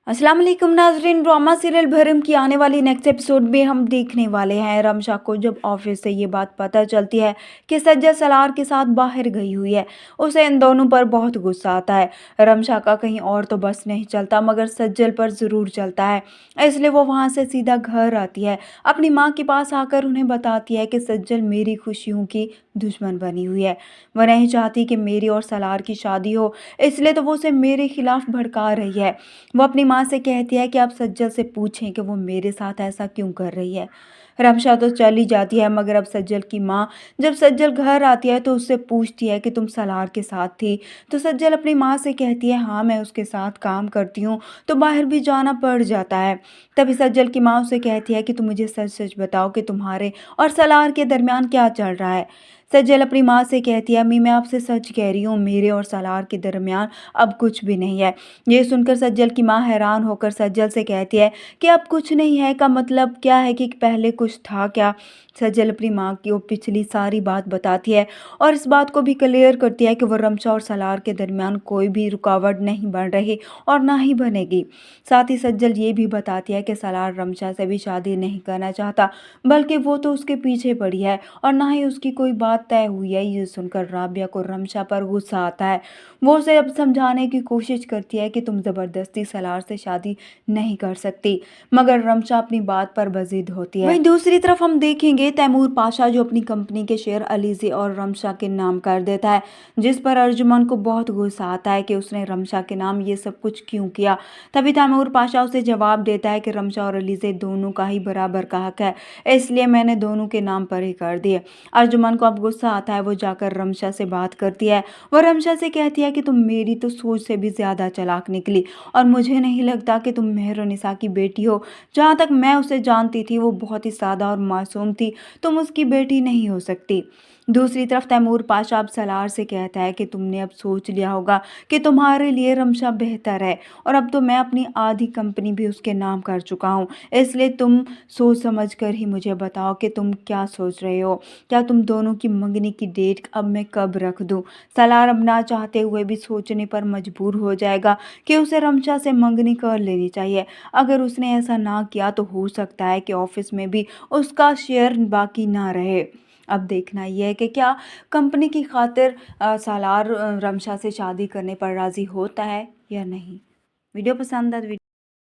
अस्सलाम वालेकुम नाज़रीन। ड्रामा सीरियल भरम की आने वाली नेक्स्ट एपिसोड में हम देखने वाले हैं रमशा को जब ऑफिस से ये बात पता चलती है कि सज्जद सलार के साथ बाहर गई हुई है। उसे इन दोनों पर बहुत गुस्सा आता है। रमशा का कहीं और तो बस नहीं चलता मगर सज्जल पर ज़रूर चलता है, इसलिए वो वहाँ से सीधा घर आती है। अपनी माँ के पास आकर उन्हें बताती है कि सज्जल मेरी खुशियों की दुश्मन बनी हुई है। वह नहीं चाहती कि मेरी और सलार की शादी हो, इसलिए तो वो उसे मेरे खिलाफ भड़का रही है। वो अपनी माँ से कहती है कि आप सज्जल से पूछें कि वो मेरे साथ ऐसा क्यों कर रही है। रमशा तो चली जाती है मगर अब सज्जल की माँ जब सज्जल घर आती है तो उससे पूछती है कि तुम सलार के साथ थी। तो सज्जल अपनी माँ से कहती है हाँ, मैं उसके साथ काम करती हूँ तो बाहर भी जाना पड़ जाता है। तभी सज्जल की माँ उसे कहती है कि तुम मुझे सच सच बताओ कि तुम्हारे और सलार के दरमियान क्या चल रहा है। सज्जल अपनी माँ से कहती है अम्मी, मैं आपसे सच कह रही हूँ, मेरे और सलार के दरमियान अब कुछ भी नहीं है। ये सुनकर सज्जल की माँ हैरान होकर सज्जल से कहती है कि अब कुछ नहीं है का मतलब क्या है कि पहले कुछ था क्या। सज्जल अपनी माँ की वो पिछली सारी बात बताती है और इस बात को भी क्लियर करती है कि वो रमशा और सलार के दरमियान कोई भी रुकावट नहीं बन रही और ना ही बनेगी। साथ ही सज्जल ये भी बताती है कि सलार रमशा से भी शादी नहीं करना चाहता, बल्कि वो तो उसके पीछे पड़ी है और ना ही उसकी कोई बात तय हुई है। ये सुनकर राबिया को रमशा पर गुस्सा आता है। वो उसे अब समझाने की कोशिश करती है कि तुम ज़बरदस्ती सलार से शादी नहीं कर सकती, मगर रमशा अपनी बात पर बज़िद होती है। वहीं दूसरी तरफ हम देखेंगे तैमूर पाशा जो अपनी कंपनी के शेयर अलीज़े और रमशा के नाम कर देता है, जिस पर अर्जुमन को बहुत गुस्सा आता है कि उसने रमशा के नाम ये सब कुछ क्यों किया। तभी तैमूर पाशा उसे जवाब देता है कि रमशा और अलीज़े दोनों का ही बराबर का हक है, इसलिए मैंने दोनों के नाम पर ही कर दिए। अर्जुमन को अब गुस्सा आता है, वो जाकर रमशा से बात करती है। वह रमशा से कहती है कि तुम मेरी तो सोच से भी ज़्यादा चालाक निकली और मुझे नहीं लगता कि तुम मेहरुनिसा की बेटी हो। जहाँ तक मैं उसे जानती थी वो बहुत ही सादा और मासूम थी, तुम उसकी बेटी नहीं हो सकती। दूसरी तरफ तैमूर पाशा अब सलार से कहता है कि तुमने अब सोच लिया होगा कि तुम्हारे लिए रमशा बेहतर है और अब तो मैं अपनी आधी कंपनी भी उसके नाम कर चुका हूँ, इसलिए तुम सोच समझ कर ही मुझे बताओ कि तुम क्या सोच रहे हो। क्या तुम दोनों की मंगनी की डेट अब मैं कब रख दूँ। सलार अब ना चाहते हुए भी सोचने पर मजबूर हो जाएगा कि उसे रमशा से मंगनी कर लेनी चाहिए। अगर उसने ऐसा ना किया तो हो सकता है कि ऑफिस में भी उसका शेयर बाकी ना रहे। अब देखना यह है कि क्या कंपनी की खातिर सालार रमशा से शादी करने पर राज़ी होता है या नहीं। वीडियो पसंद है